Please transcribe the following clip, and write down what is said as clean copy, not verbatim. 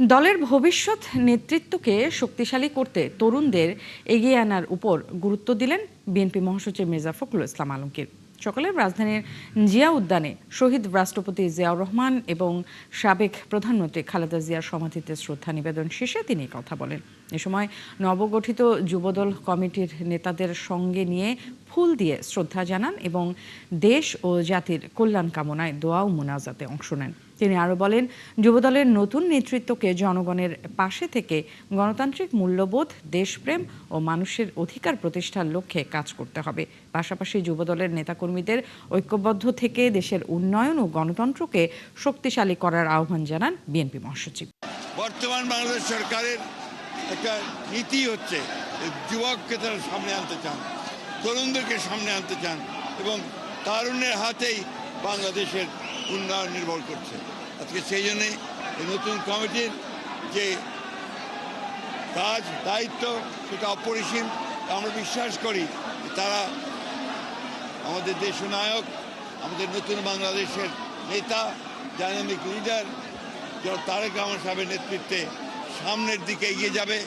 দলের ভবিষ্যৎ নেতৃত্বকে শক্তিশালী করতে তরুণদের এগিয়ে আনার উপর গুরুত্ব দিলেন বিএনপি মহাসচিব মির্জা ফখরুল ইসলাম আলমগীর। সকালে রাজধানীর জিয়া উদ্যানে শহীদ রাষ্ট্রপতি জিয়াউর রহমান এবং সাবেক প্রধানমন্ত্রী খালেদা জিয়ার সমাধিতে শ্রদ্ধা নিবেদন শেষে তিনি কথা বলেন। এ সময় নবগঠিত যুবদল কমিটির নেতাদের সঙ্গে নিয়ে ফুল দিয়ে শ্রদ্ধা জানান এবং দেশ ও জাতির কল্যাণ কামনায় দোয়া ও মুনাজাতে অংশ নেন। তিনি আরও বলেন, যুবদলের নতুন নেতৃত্বকে জনগণের পাশে থেকে গণতান্ত্রিক মূল্যবোধ, দেশপ্রেম ও মানুষের অধিকার প্রতিষ্ঠার লক্ষ্যে কাজ করতে হবে। পাশাপাশি যুবদলের নেতাকর্মীদের ঐক্যবদ্ধ থেকে দেশের উন্নয়ন ও গণতন্ত্রকে শক্তিশালী করার আহ্বান জানান বিএনপি মহাসচিব। বর্তমান বাংলাদেশ সরকারের একটা নীতি হচ্ছে যুবককে তারা সামনে আনতে চান, তরুণদেরকে সামনে আনতে চান এবং তারুণ্যের হাতেই বাংলাদেশের উন্নয়ন নির্ভর করছে। আজকে সেই জন্যে এই নতুন কমিটির যে কাজ দায়িত্ব সেটা অপরিসীম। আমরা বিশ্বাস করি তারা আমাদের দেশনায়ক, আমাদের নতুন বাংলাদেশের নেতা, ডাইনামিক লিডার তারেক রহমান সাহেবের নেতৃত্বে সামনের দিকে এগিয়ে যাবে।